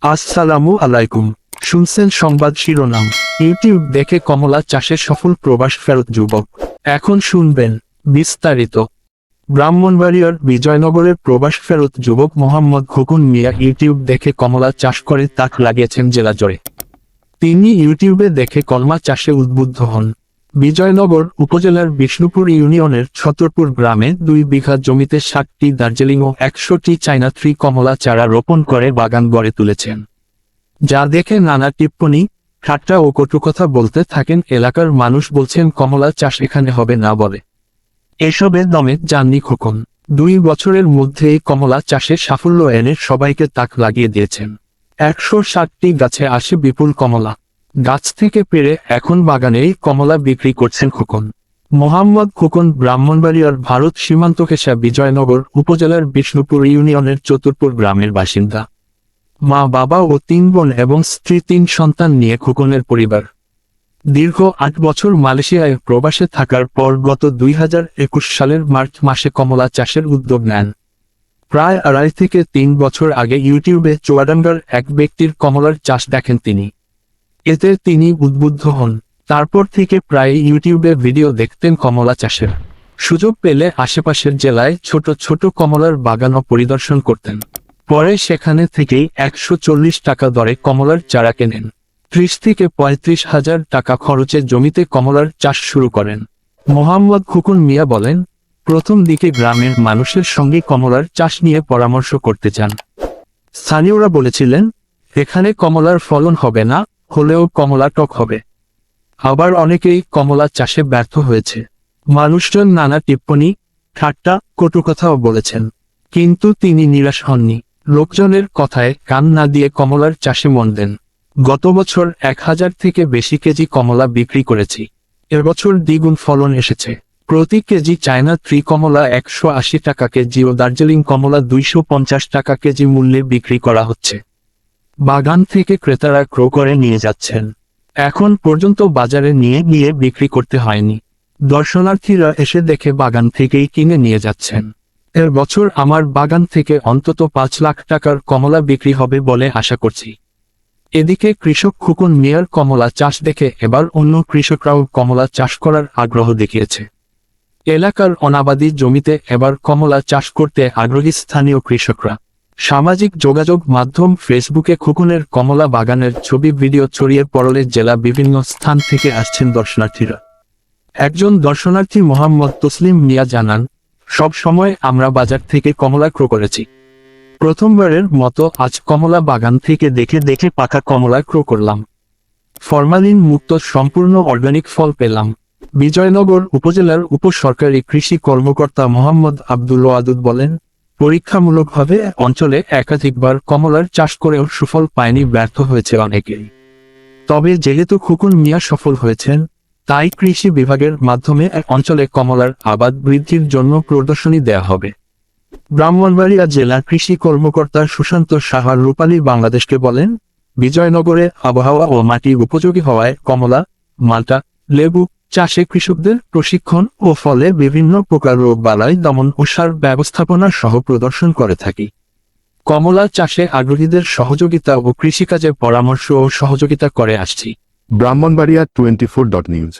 আসসালামু আলাইকুম। শুনছেন সংবাদ শিরোনাম। ইউটিউব দেখে কমলা চাষে সফল প্রবাস ফেরত যুবক। এখন শুনবেন বিস্তারিত। ব্রাহ্মণবাড়িয়ার বিজয়নগরের প্রবাস ফেরত যুবক মোহাম্মদ খোকন মিয়া ইউটিউব দেখে কমলা চাষ করে তাক লাগিয়েছেন জেলা জুড়ে। তিনি ইউটিউবে দেখে কলমা চাষে উদ্বুদ্ধ হন। বিজয়নগর উপজেলার বিষ্ণুপুর ইউনিয়নের ছতরপুর গ্রামে 2 বিঘা জমিতে 60টি দার্জিলিং ও 100টি চায়না ট্রি কমলা চারা রোপণ করে বাগান গড়ে তুলেছেন, যা দেখে নানা টিপ্পনী, ঠাট্টা ও কটুকথা বলতে থাকেন এলাকার মানুষ। বলছেন কমলা চাষ এখানে হবে না বলে এসবে দমে যাননি খোকন। 2 বছরের মধ্যেই কমলা চাষে সাফল্য এনে সবাইকে তাক লাগিয়ে দিয়েছেন। 160টি গাছে আসে বিপুল কমলা। গাছ থেকে পেড়ে এখন বাগানেই কমলা বিক্রি করছেন খোকন। মোহাম্মদ খোকন ব্রাহ্মণবাড়িয়ার ভারত সীমান্ত ঘেঁষা বিজয়নগর উপজেলার বিষ্ণুপুর ইউনিয়নের চতুরপুর গ্রামের বাসিন্দা। মা, বাবা ও 3 বোন এবং স্ত্রী, 3 সন্তান নিয়ে খোকনের পরিবার দীর্ঘ 8 বছর মালয়েশিয়ায় প্রবাসে থাকার পর গত 2021 সালের মার্চ মাসে কমলা চাষের উদ্যোগ নেন। প্রায় 2.5 থেকে 3 বছর আগে ইউটিউবে চুয়াডাঙ্গার এক ব্যক্তির কমলার চাষ দেখেন তিনি। এতে তিনি উদ্বুদ্ধ হন। তারপর থেকে প্রায় ইউটিউবে ভিডিও দেখতেন কমলা চাষের। সুযোগ পেলে আশেপাশের জেলায় ছোট ছোট কমলার বাগানও পরিদর্শন করতেন। পরে সেখানে থেকেই 140 টাকা দরে কমলার চারা কেনেন। 30 থেকে 35 হাজার টাকা খরচে জমিতে কমলার চাষ শুরু করেন। মোহাম্মদ খোকন মিয়া বলেন, প্রথম দিকে গ্রামের মানুষের সঙ্গে কমলার চাষ নিয়ে পরামর্শ করতে চান। স্থানীয়রা বলেছিলেন, এখানে কমলার ফলন হবে না, হলেও কমলা টক হবে। আবার অনেকেই কমলা চাষে ব্যর্থ হয়েছে। মানুষজন নানা টিপ্পনী, ঠাট্টা, কটুকথাও বলেছেন, কিন্তু তিনি নিরাশ হননি। লোকজনের কথায় কান না দিয়ে কমলার চাষে মন দেন। গত বছর 1000 থেকে বেশি কেজি কমলা বিক্রি করেছি। এবছর দ্বিগুণ ফলন এসেছে। প্রতি কেজি চায়না ট্রি কমলা 180 টাকা কেজি ও দার্জিলিং কমলা 250 টাকা কেজি মূল্যে বিক্রি করা হচ্ছে। বাগান থেকে ক্রেতারা ক্রয় করে নিয়ে যাচ্ছেন। এখন পর্যন্ত বাজারে নিয়ে গিয়ে বিক্রি করতে হয়নি। দর্শনার্থীরা এসে দেখে বাগান থেকেই কিনে নিয়ে যাচ্ছেন। এর বছর আমার বাগান থেকে অন্তত 5 লাখ টাকার কমলা বিক্রি হবে বলে আশা করছি। এদিকে কৃষক খোকন মিয়ার কমলা চাষ দেখে এবার অন্য কৃষকরাও কমলা চাষ করার আগ্রহ দেখিয়েছে। এলাকার অনাবাদি জমিতে এবার কমলা চাষ করতে আগ্রহী স্থানীয় কৃষকরা। সামাজিক যোগাযোগ মাধ্যম ফেসবুকে খোকনের কমলা বাগানের ছবি ভিডিও ছড়িয়ে পড়লে জেলা বিভিন্ন স্থান থেকে আসছেন দর্শনার্থীরা। একজন দর্শনার্থী মোহাম্মদ তসলিম মিয়া জানান, সব সময় আমরা বাজার থেকে কমলা ক্রয় করেছি। প্রথমবারের মতো আজ কমলা বাগান থেকে দেখে দেখে পাকা কমলা ক্রয় করলাম। ফরমালিন মুক্ত সম্পূর্ণ অর্গানিক ফল পেলাম। বিজয়নগর উপজেলার উপসরকারি কৃষি কর্মকর্তা মোহাম্মদ আব্দুল ওয়াদুদ বলেন, পরীক্ষামূলকভাবে অঞ্চলে একাধিকবার কমলার চাষ করেও সুফল পায়নি, ব্যর্থ হয়েছে অনেকেই। তবে যেহেতু খোকন মিয়া সফল হয়েছেন, তাই কৃষি বিভাগের মাধ্যমে অঞ্চলে কমলার আবাদ বৃদ্ধির জন্য প্রদর্শনী দেয়া হবে। ব্রাহ্মণবাড়িয়া জেলা কৃষি কর্মকর্তা সুশান্ত সাহা রূপালী বাংলাদেশকে বলেন, বিজয়নগরে আবহাওয়া ও মাটি উপযোগী হওয়ায় কমলা, মাল্টা, লেবু চাষে কৃষকদের প্রশিক্ষণ ও ফলে বিভিন্ন প্রকার রোগবালাই দমন ও সার ব্যবস্থাপনা সহ প্রদর্শন করে থাকি। কমলা চাষে আগ্রহীদের সহযোগিতা ও কৃষিকাজে পরামর্শ ও সহযোগিতা করে আসছি। ব্রাহ্মণবাড়িয়া 24.নিউজ।